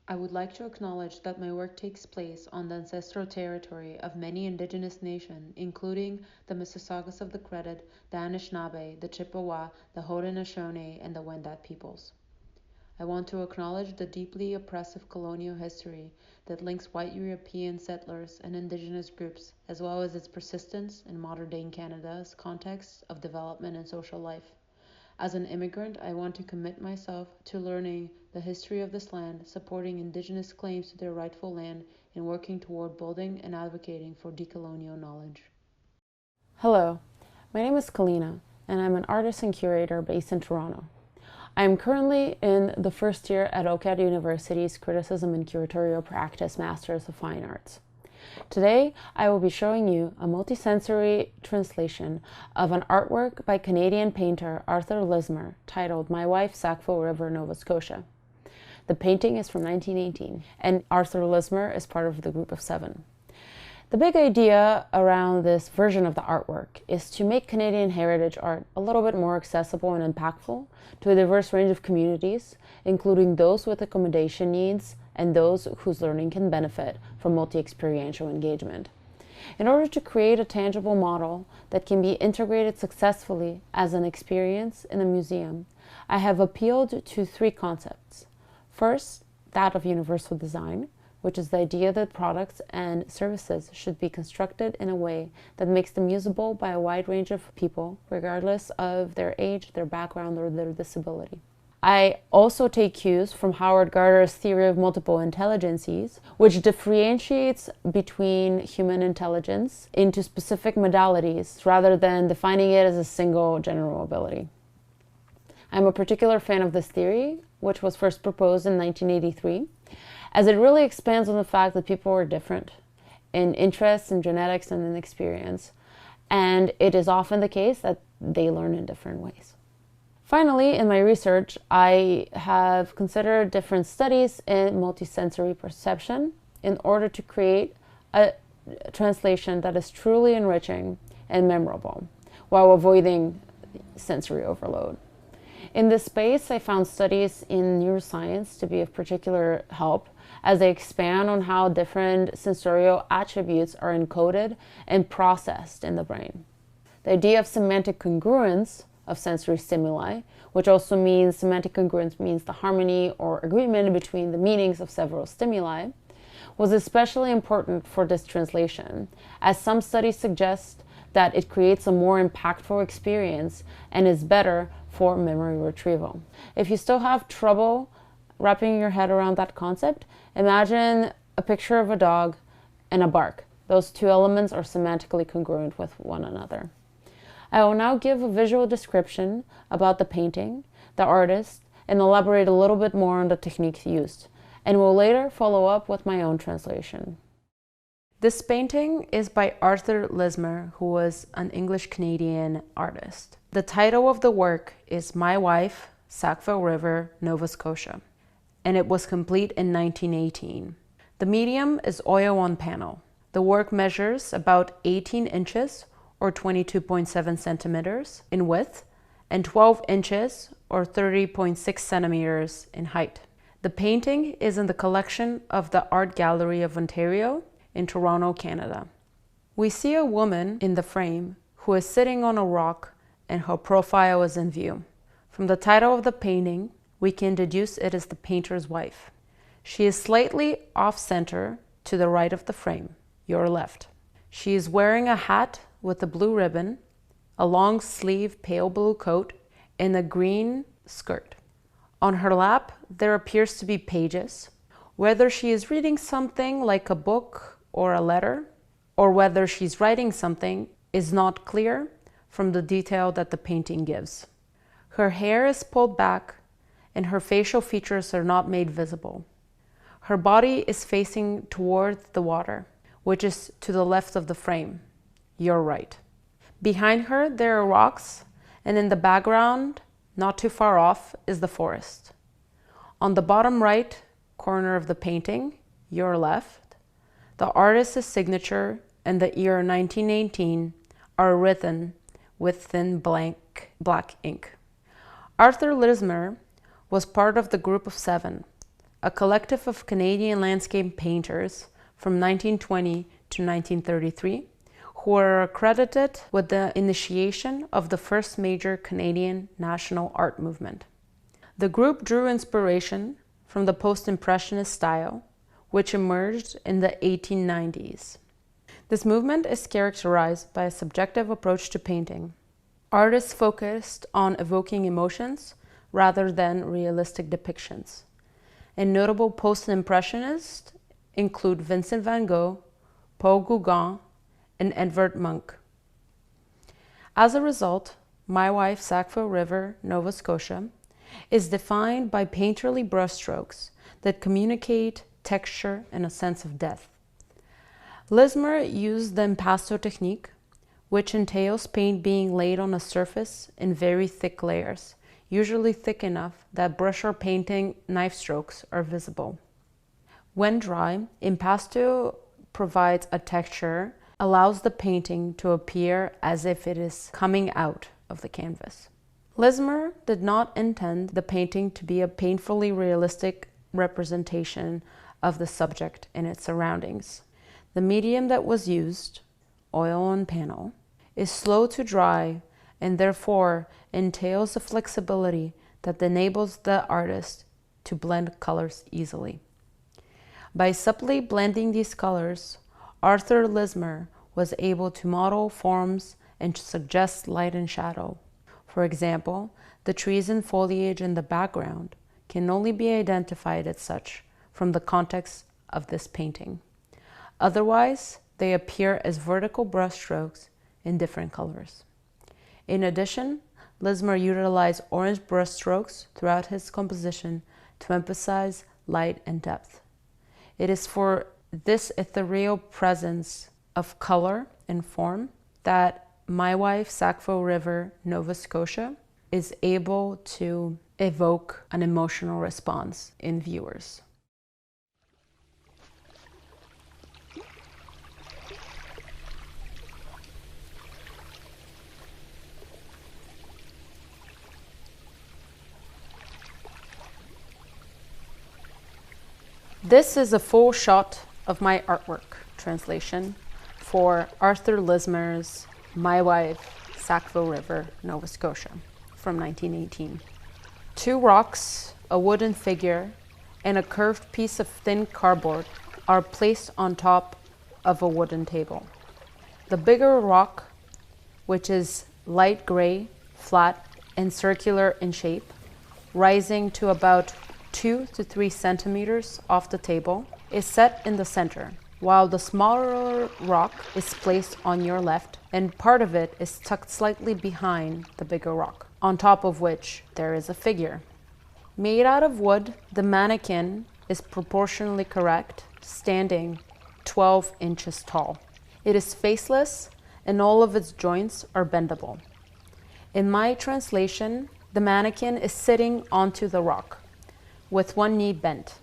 I would like to acknowledge that my work takes place on the ancestral territory of many indigenous nations, including the Mississaugas of the Credit, the Anishinaabe, the Chippewa, the Haudenosaunee, and the Wendat peoples. I want to acknowledge the deeply oppressive colonial history that links white European settlers and indigenous groups, as well as its persistence in modern-day Canada's context of development and social life. As an immigrant, I want to commit myself to learning the history of this land, supporting Indigenous claims to their rightful land, and working toward building and advocating for decolonial knowledge. Hello, my name is Kalina, and I'm an artist and curator based in Toronto. I am currently in the first year at OCADU University's Criticism and Curatorial Practice Masters of Fine Arts. Today, I will be showing you a multisensory translation of an artwork by Canadian painter Arthur Lismer titled My Wife, Sackville River, Nova Scotia. The painting is from 1918, and Arthur Lismer is part of the group of 7. The big idea around this version of the artwork is to make Canadian heritage art a little bit more accessible and impactful to a diverse range of communities, including those with accommodation needs and those whose learning can benefit from multi-experiential engagement. In order to create a tangible model that can be integrated successfully as an experience in a museum, I have appealed to 3 concepts. First, that of universal design, which is the idea that products and services should be constructed in a way that makes them usable by a wide range of people, regardless of their age, their background, or their disability. I also take cues from Howard Gardner's theory of multiple intelligences, which differentiates between human intelligence into specific modalities rather than defining it as a single general ability. I'm a particular fan of this theory, which was first proposed in 1983, as it really expands on the fact that people are different in interests, in genetics, and in experience, and it is often the case that they learn in different ways. Finally, in my research, I have considered different studies in multisensory perception in order to create a translation that is truly enriching and memorable, while avoiding sensory overload. In this space, I found studies in neuroscience to be of particular help as they expand on how different sensorial attributes are encoded and processed in the brain. The idea of semantic congruence of sensory stimuli, which also means semantic congruence means the harmony or agreement between the meanings of several stimuli, was especially important for this translation, as some studies suggest that it creates a more impactful experience and is better for memory retrieval. If you still have trouble wrapping your head around that concept, imagine a picture of a dog and a bark. Those 2 elements are semantically congruent with one another. I will now give a visual description about the painting, the artist, and elaborate a little bit more on the techniques used, and will later follow up with my own translation. This painting is by Arthur Lismer, who was an English-Canadian artist. The title of the work is My Wife, Sackville River, Nova Scotia, and it was complete in 1918. The medium is oil on panel. The work measures about 18 inches or 22.7 centimeters in width and 12 inches or 30.6 centimeters in height. The painting is in the collection of the Art Gallery of Ontario in Toronto, Canada. We see a woman in the frame who is sitting on a rock and her profile is in view. From the title of the painting, we can deduce it is the painter's wife. She is slightly off-center to the right of the frame, your left. She is wearing a hat with a blue ribbon, a long sleeve pale blue coat, and a green skirt. On her lap, there appears to be pages. Whether she is reading something like a book or a letter, or whether she's writing something is not clear from the detail that the painting gives. Her hair is pulled back and her facial features are not made visible. Her body is facing toward the water, which is to the left of the frame, your right. Behind her, there are rocks, and in the background, not too far off, is the forest. On the bottom right corner of the painting, your left, the artist's signature and the year 1918 are written with thin black ink. Arthur Lismer was part of the group of 7, a collective of Canadian landscape painters from 1920 to 1933 who are accredited with the initiation of the first major Canadian national art movement. The group drew inspiration from the post-impressionist style, which emerged in the 1890s. This movement is characterized by a subjective approach to painting. Artists focused on evoking emotions rather than realistic depictions. And notable post-impressionists include Vincent van Gogh, Paul Gauguin, and Edvard Munch. As a result, My Wife Sackville River, Nova Scotia, is defined by painterly brushstrokes that communicate texture and a sense of depth. Lismer used the impasto technique, which entails paint being laid on a surface in very thick layers, usually thick enough that brush or painting knife strokes are visible. When dry, impasto provides a texture, allows the painting to appear as if it is coming out of the canvas. Lismer did not intend the painting to be a painfully realistic representation of the subject and its surroundings. The medium that was used, oil on panel, is slow to dry and therefore entails a flexibility that enables the artist to blend colors easily. By subtly blending these colors, Arthur Lismer was able to model forms and suggest light and shadow. For example, the trees and foliage in the background can only be identified as such from the context of this painting. Otherwise, they appear as vertical brushstrokes in different colors. In addition, Lismer utilized orange brushstrokes throughout his composition to emphasize light and depth. It is for this ethereal presence of color and form that My Wife Sackville River, Nova Scotia is able to evoke an emotional response in viewers. This is a full shot of my artwork translation for Arthur Lismer's My Wife Sackville River, Nova Scotia from 1918. Two rocks, a wooden figure, and a curved piece of thin cardboard are placed on top of a wooden table. The bigger rock, which is light gray, flat, and circular in shape, rising to about 2 to 3 centimeters off the table, is set in the center, while the smaller rock is placed on your left, and part of it is tucked slightly behind the bigger rock, on top of which there is a figure. Made out of wood, the mannequin is proportionally correct, standing 12 inches tall. It is faceless, and all of its joints are bendable. In my translation, the mannequin is sitting onto the rock, with one knee bent.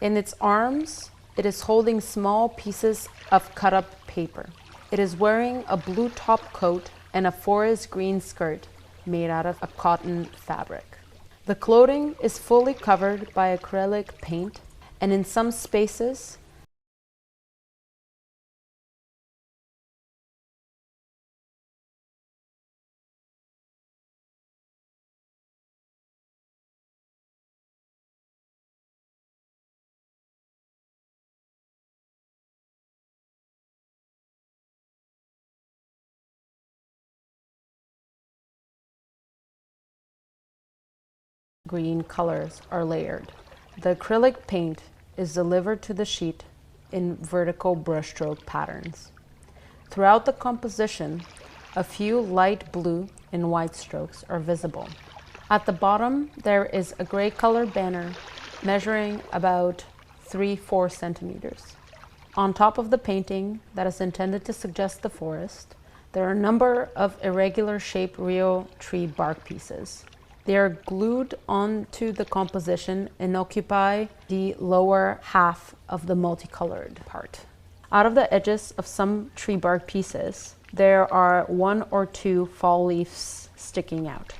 In its arms, it is holding small pieces of cut-up paper. It is wearing a blue top coat and a forest green skirt made out of a cotton fabric. The clothing is fully covered by acrylic paint, and in some spaces, green colors are layered. The acrylic paint is delivered to the sheet in vertical brushstroke patterns. Throughout the composition, a few light blue and white strokes are visible. At the bottom, there is a gray colored banner measuring about 3-4 centimeters. On top of the painting that is intended to suggest the forest, there are a number of irregular shaped real tree bark pieces. They are glued onto the composition and occupy the lower half of the multicolored part. Out of the edges of some tree bark pieces, there are 1 or 2 fall leaves sticking out.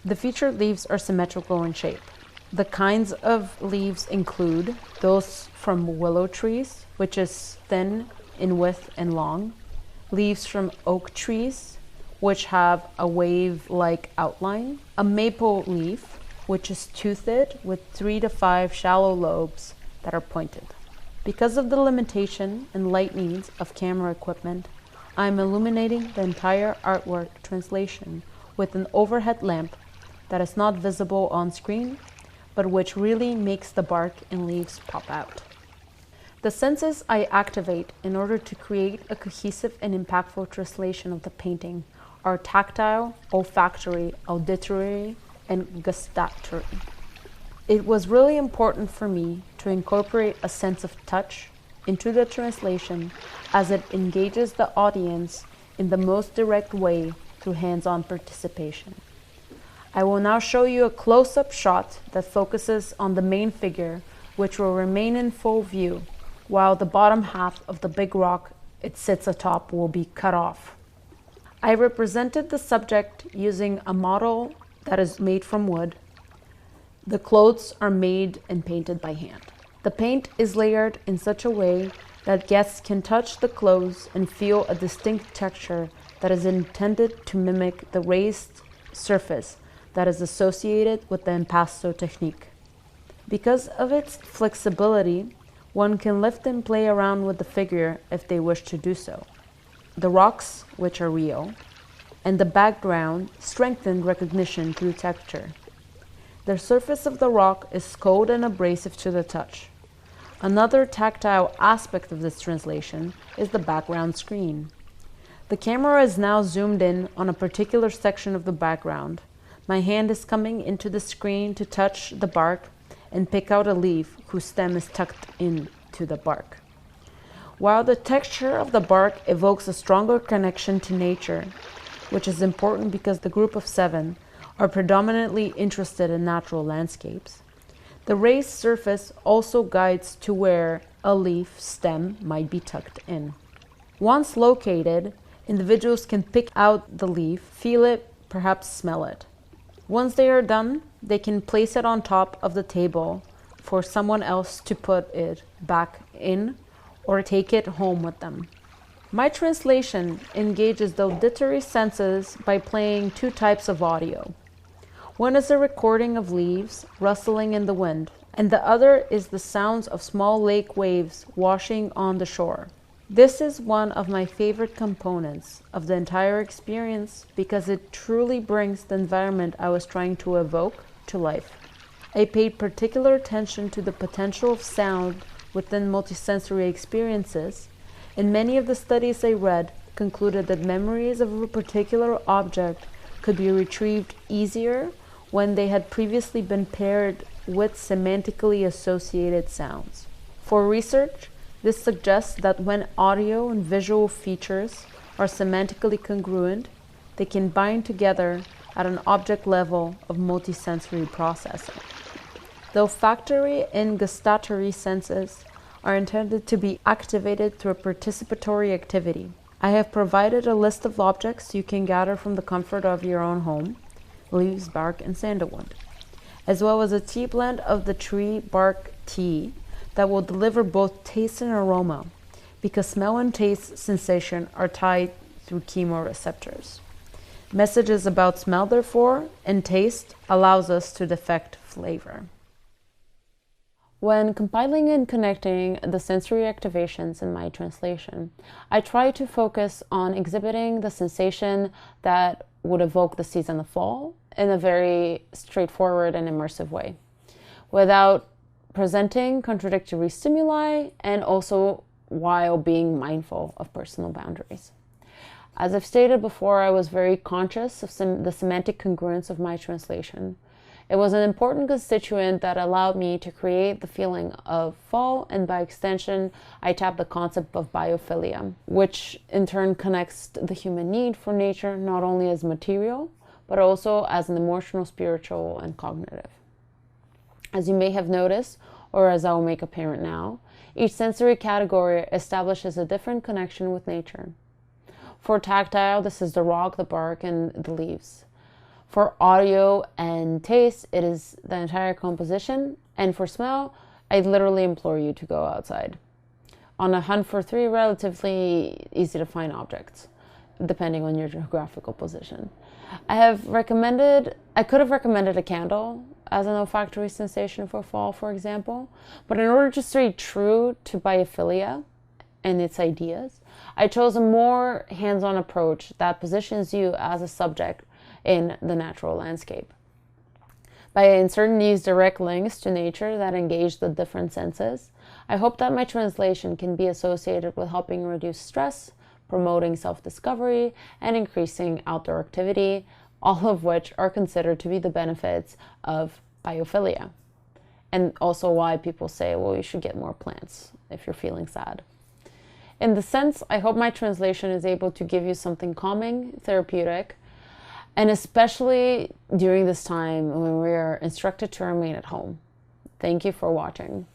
The featured leaves are symmetrical in shape. The kinds of leaves include those from willow trees, which is thin in width and long, leaves from oak trees, which have a wave-like outline, a maple leaf, which is toothed with 3 to 5 shallow lobes that are pointed. Because of the limitation and light needs of camera equipment, I am illuminating the entire artwork translation with an overhead lamp that is not visible on screen, but which really makes the bark and leaves pop out. The senses I activate in order to create a cohesive and impactful translation of the painting are tactile, olfactory, auditory, and gustatory. It was really important for me to incorporate a sense of touch into the translation as it engages the audience in the most direct way through hands-on participation. I will now show you a close-up shot that focuses on the main figure, which will remain in full view, while the bottom half of the big rock it sits atop will be cut off. I represented the subject using a model that is made from wood. The clothes are made and painted by hand. The paint is layered in such a way that guests can touch the clothes and feel a distinct texture that is intended to mimic the raised surface that is associated with the impasto technique. Because of its flexibility, one can lift and play around with the figure if they wish to do so. The rocks, which are real, and the background strengthen recognition through texture. The surface of the rock is cold and abrasive to the touch. Another tactile aspect of this translation is the background screen. The camera is now zoomed in on a particular section of the background. My hand is coming into the screen to touch the bark and pick out a leaf whose stem is tucked into the bark. While the texture of the bark evokes a stronger connection to nature, which is important because the group of 7 are predominantly interested in natural landscapes, the raised surface also guides to where a leaf stem might be tucked in. Once located, individuals can pick out the leaf, feel it, perhaps smell it. Once they are done, they can place it on top of the table for someone else to put it back in or take it home with them. My translation engages the auditory senses by playing 2 types of audio. One is a recording of leaves rustling in the wind, and the other is the sounds of small lake waves washing on the shore. This is one of my favorite components of the entire experience because it truly brings the environment I was trying to evoke to life. I paid particular attention to the potential of sound within multisensory experiences, and many of the studies I read concluded that memories of a particular object could be retrieved easier when they had previously been paired with semantically associated sounds. For research, this suggests that when audio and visual features are semantically congruent, they can bind together at an object level of multisensory processing. The olfactory and gustatory senses are intended to be activated through a participatory activity. I have provided a list of objects you can gather from the comfort of your own home: leaves, bark, and sandalwood, as well as a tea blend of the tree bark tea that will deliver both taste and aroma, because smell and taste sensation are tied through chemoreceptors. Messages about smell, therefore, and taste allows us to detect flavor. When compiling and connecting the sensory activations in my translation, I try to focus on exhibiting the sensation that would evoke the season of fall in a very straightforward and immersive way, without presenting contradictory stimuli and also while being mindful of personal boundaries. As I've stated before, I was very conscious of the semantic congruence of my translation. It was an important constituent that allowed me to create the feeling of fall, and by extension, I tapped the concept of biophilia, which in turn connects the human need for nature not only as material, but also as an emotional, spiritual, and cognitive. As you may have noticed, or as I will make apparent now, each sensory category establishes a different connection with nature. For tactile, this is the rock, the bark, and the leaves. For audio and taste, it is the entire composition. And for smell, I literally implore you to go outside on a hunt for three relatively easy to find objects, depending on your geographical position. I could have recommended a candle as an olfactory sensation for fall, for example, but in order to stay true to biophilia and its ideas, I chose a more hands-on approach that positions you as a subject in the natural landscape. By inserting these direct links to nature that engage the different senses, I hope that my translation can be associated with helping reduce stress, promoting self-discovery, and increasing outdoor activity, all of which are considered to be the benefits of biophilia. And also why people say, well, you should get more plants if you're feeling sad. In the sense, I hope my translation is able to give you something calming, therapeutic, and especially during this time when we are instructed to remain at home. Thank you for watching.